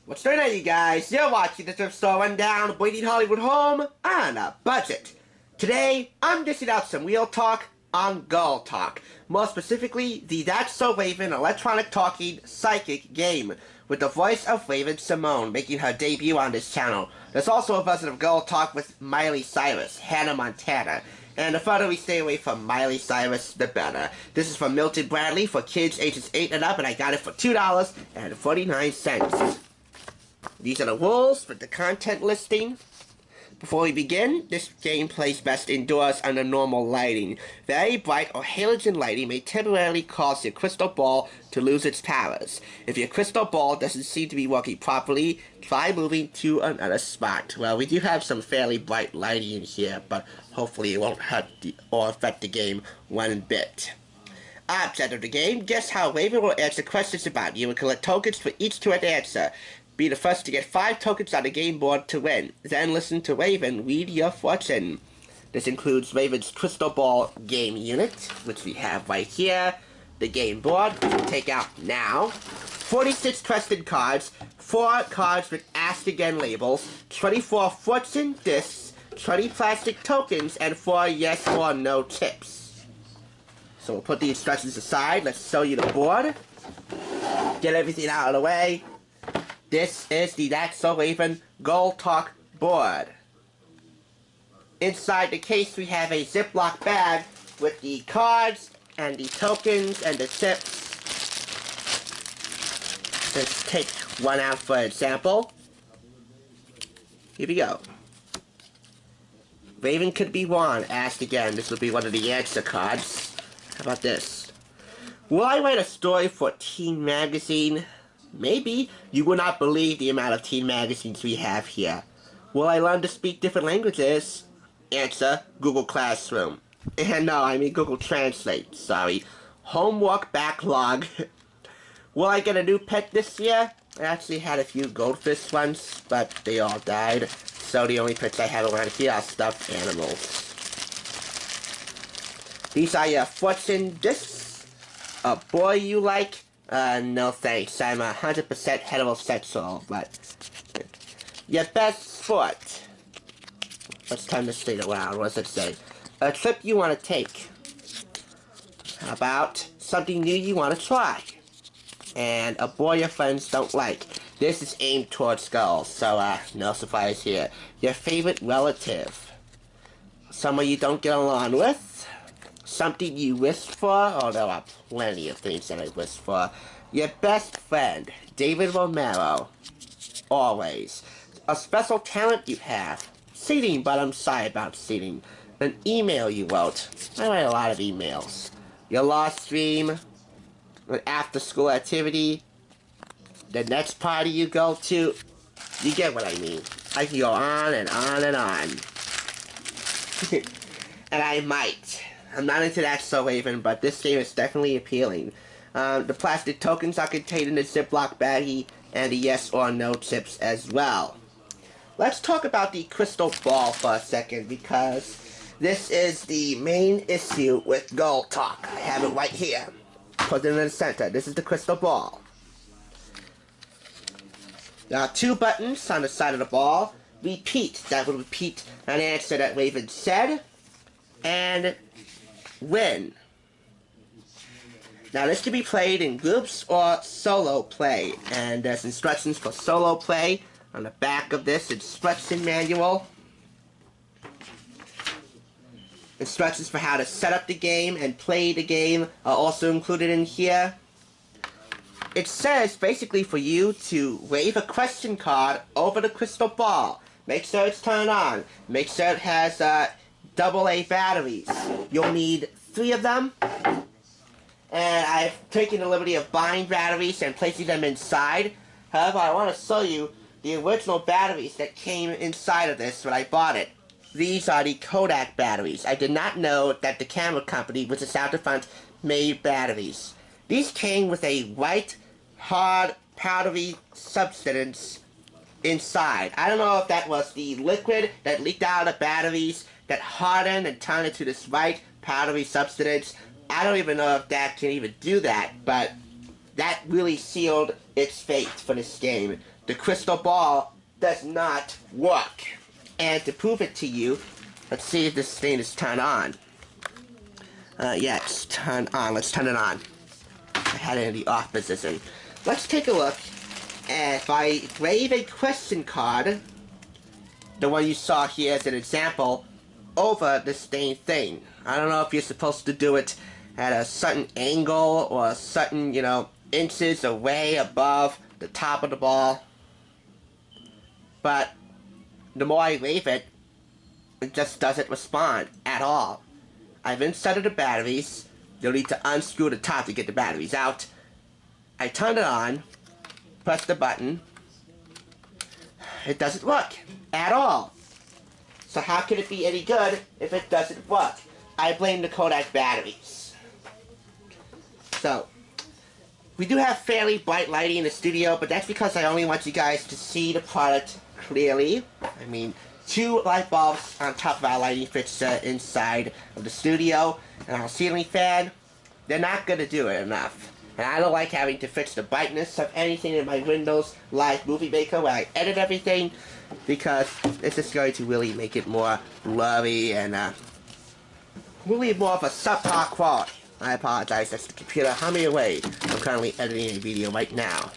What's going on, you guys? You're watching the Thrift Store Rundown, bringing Hollywood home on a budget. Today, I'm dishing out some real talk on Girl Talk. More specifically, the That's So Raven electronic talking psychic game, with the voice of Raven Simone making her debut on this channel. There's also a version of Girl Talk with Miley Cyrus, Hannah Montana. And the further we stay away from Miley Cyrus, the better. This is from Milton Bradley for kids ages 8 and up, and I got it for $2.49. These are the rules for the content listing. Before we begin, this game plays best indoors under normal lighting. Very bright or halogen lighting may temporarily cause your crystal ball to lose its powers. If your crystal ball doesn't seem to be working properly, try moving to another spot. Well, we do have some fairly bright lighting in here, but hopefully it won't hurt or affect the game one bit. Object of the game: guess how Raven will answer questions about you and collect tokens for each correct answer. Be the first to get 5 tokens on the game board to win. Then listen to Raven read your fortune. This includes Raven's Crystal Ball game unit, which we have right here. The game board, which we'll take out now. 46 trusted cards, 4 cards with Ask Again labels, 24 fortune discs, 20 plastic tokens, and 4 yes or no tips. So we'll put the instructions aside. Let's show you the board. Get everything out of the way. This is the That's So Raven Girl Talk board. Inside the case we have a Ziploc bag with the cards and the tokens and the tips. Let's take one out for example. Here we go. Raven could be won. Asked again. This will be one of the answer cards. How about this? Will I write a story for Teen Magazine? Maybe. You will not believe the amount of teen magazines we have here. Will I learn to speak different languages? Answer: Google Classroom. And no, I mean Google Translate, sorry. Homework backlog. Will I get a new pet this year? I actually had a few goldfish once, but they all died. So the only pets I have around here are stuffed animals. These are your fortune discs. A boy you like? No thanks. I'm 100% heterosexual, but your best sport. Let's turn this thing around. What does it say? A trip you want to take. How about something new you want to try? And a boy your friends don't like. This is aimed towards girls, so no surprise here. Your favorite relative. Someone you don't get along with. Something you wish for? Oh, there are plenty of things that I wish for. Your best friend, David Romero. Always. A special talent you have. Seating, but I'm sorry about seating. An email you wrote. I write a lot of emails. Your lost dream. An after-school activity. The next party you go to. You get what I mean. I can go on and on and on. And I might. I'm not into that so Raven, but this game is definitely appealing. The plastic tokens are contained in the Ziploc baggie, and the yes or no tips as well. Let's talk about the crystal ball for a second, because this is the main issue with Girl Talk. I have it right here. Put it in the center. This is the crystal ball. There are 2 buttons on the side of the ball. Repeat. That will repeat an answer that Raven said. And win. Now this can be played in groups or solo play, and there's instructions for solo play on the back of this instruction manual. Instructions for how to set up the game and play the game are also included in here. It says basically for you to wave a question card over the crystal ball. Make sure it's turned on. Make sure it has AA batteries. You'll need 3 of them. And I've taken the liberty of buying batteries and placing them inside. However, I want to show you the original batteries that came inside of this when I bought it. These are the Kodak batteries. I did not know that the camera company, which is out the front, made batteries. These came with a white, hard, powdery substance inside. I don't know if that was the liquid that leaked out of the batteries that hardened and turned into this white, powdery substance. I don't even know if that can even do that, but that really sealed its fate for this game. the crystal ball does not work. And to prove it to you, let's see if this thing is turned on. Yeah, it's turned on. Let's turn it on. I had it in the off position. Let's take a look. And if I wave a question card, the one you saw here as an example, over the same thing. I don't know if you're supposed to do it at a certain angle or a certain, inches away above the top of the ball. But the more I wave it, it just doesn't respond at all. I've inserted the batteries. You'll need to unscrew the top to get the batteries out. I turn it on, press the button. It doesn't work at all. So how can it be any good if it doesn't work? I blame the Kodak batteries. So, we do have fairly bright lighting in the studio, but that's because I only want you guys to see the product clearly. I mean, 2 light bulbs on top of our lighting fixture inside of the studio, and our ceiling fan, they're not going to do it enough. And I don't like having to fix the brightness of anything in my Windows Live Movie Maker where I edit everything, because it's just going to really make it more blurry and really more of a subpar quality. I apologize, that's the computer humming away. I'm currently editing a video right now.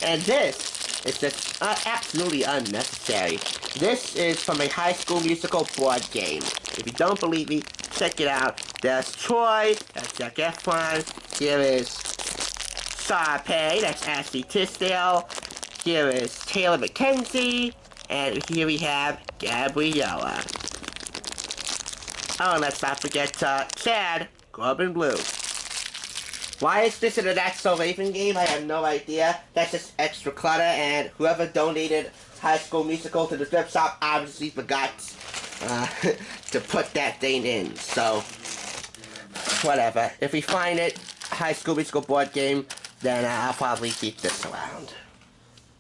And this is just absolutely unnecessary. This is from a High School Musical board game. If you don't believe me, check it out. There's Troy, that's Zac Efron. Here is Sharpay, that's Ashley Tisdale. Here is Taylor McKenzie. And here we have Gabriella. Oh, and let's not forget Chad Corbin Blue. Why is this in a That's So Raven game? I have no idea. That's just extra clutter, and whoever donated High School Musical to the thrift shop obviously forgot to put that thing in. So, whatever. If we find it, High School Musical board game, then I'll probably keep this around.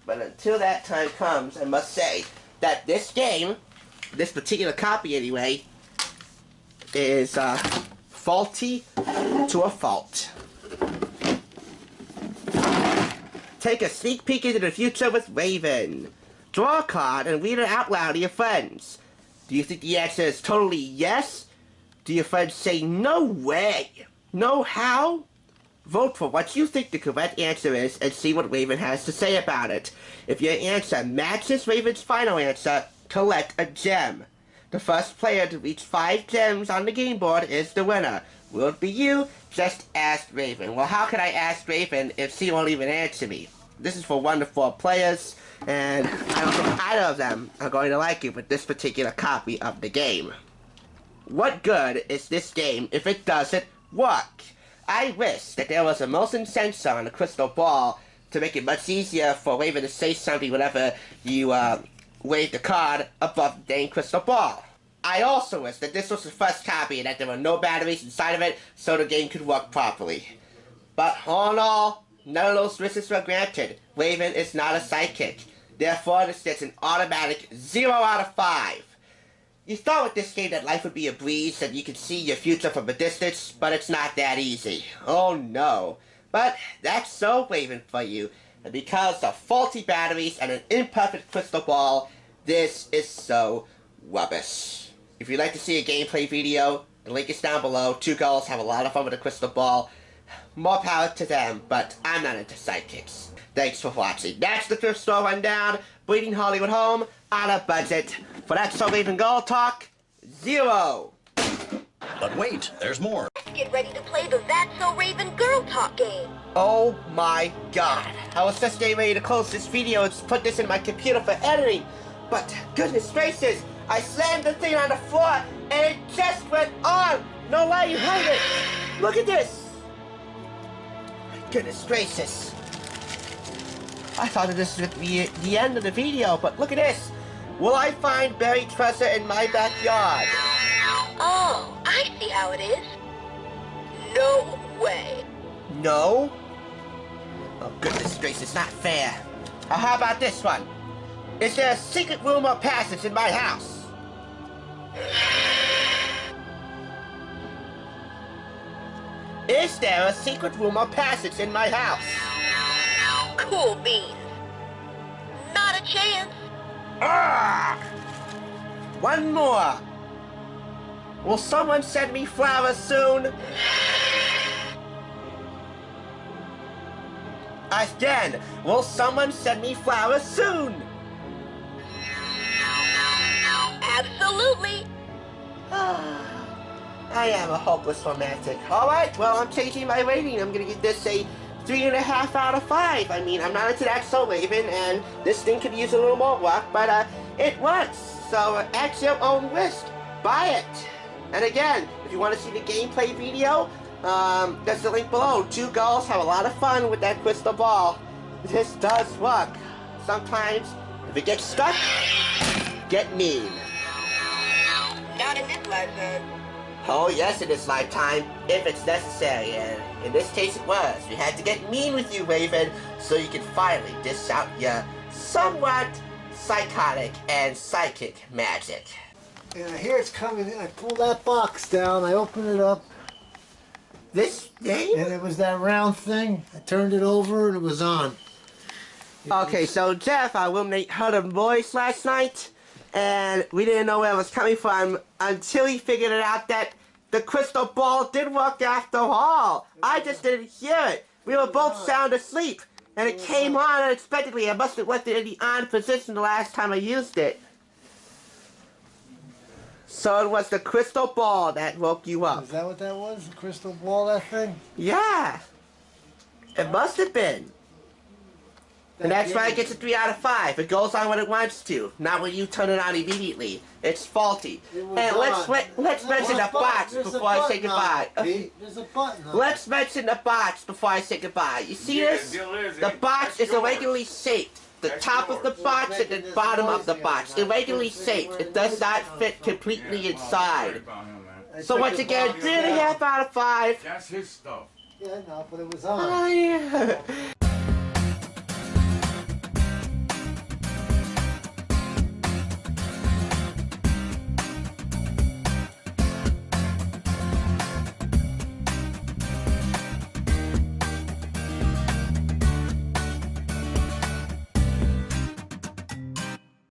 But until that time comes, I must say that this game, this particular copy anyway, is faulty to a fault. Take a sneak peek into the future with Raven. Draw a card and read it out loud to your friends. Do you think the answer is totally yes? Do your friends say no way? No how? Vote for what you think the correct answer is and see what Raven has to say about it. If your answer matches Raven's final answer, collect a gem. The first player to reach 5 gems on the game board is the winner. Will it be you? Just ask Raven. Well, how can I ask Raven if she won't even answer me? This is for 1 to 4 players, and I don't think either of them are going to like it with this particular copy of the game. What good is this game if it doesn't work? I wish that there was a motion sensor on the crystal ball to make it much easier for Raven to say something whenever you wave the card above the dang crystal ball. I also wish that this was the first copy and that there were no batteries inside of it so the game could work properly. But all in all, none of those wishes were granted. Raven is not a sidekick. Therefore, this gets an automatic 0 out of 5. You thought with this game that life would be a breeze and you could see your future from a distance, but it's not that easy. Oh no. But that's so Raven for you. And because of faulty batteries and an imperfect crystal ball, this is so rubbish. If you'd like to see a gameplay video, the link is down below. 2 girls have a lot of fun with the crystal ball. More power to them, but I'm not into sidekicks. Thanks for watching. That's the Thrift Store Rundown, bringing Hollywood home on a budget. For That's So Raven Girl Talk, 0. But wait, there's more. Let's get ready to play the That's So Raven Girl Talk game. Oh my god. I was just getting ready to close this video and put this in my computer for editing. But, goodness gracious, I slammed the thing on the floor and it just went on. No way, you heard it. Look at this. Goodness gracious. I thought that this would be the end of the video, but look at this. Will I find buried treasure in my backyard? Oh, I see how it is. No way. No? Oh, goodness gracious, not fair. How about this one? Is there a secret room or passage in my house? Is there a secret room or passage in my house? Cool beans. chance. Ah! One more. Will someone send me flowers soon? Again, will someone send me flowers soon? Absolutely. I am a hopeless romantic. Alright, well, I'm changing my rating. I'm gonna give this a 3.5 out of 5. I mean, I'm not into that so Raven, and this thing could use a little more work, but it works. So at your own risk, buy it. And again, if you want to see the gameplay video, there's the link below. 2 girls have a lot of fun with that crystal ball. This does work. Sometimes, if it gets stuck, get mean. Not in this lifetime. Oh yes, in this lifetime, if it's necessary, and in this case it was. We had to get mean with you, Raven, so you can finally dish out your somewhat psychotic and psychic magic. And I hear it's coming in. I pull that box down, I open it up, This thing? and it was that round thing. I turned it over and it was on. Okay, so Jeff, I eliminated her voice last night, and we didn't know where it was coming from until he figured it out that the crystal ball did work after all. I just didn't hear it. We were both sound asleep, and it came on unexpectedly. I must have left it in the on position the last time I used it. So it was the crystal ball that woke you up. Is that what that was? The crystal ball, that thing? Yeah. It must have been. And that's why it gets a 3 out of 5. It goes on when it wants to, not when you turn it on immediately. It's faulty. And let's mention the box before I say goodbye. There's a button on it. Let's mention the box before I say goodbye. You see this? The box is irregularly shaped. The top of the box and the bottom of the box. Irregularly shaped. It does not fit completely inside. So once again, 3.5 out of 5. That's his stuff. Yeah, I know, but it was on. Oh, yeah.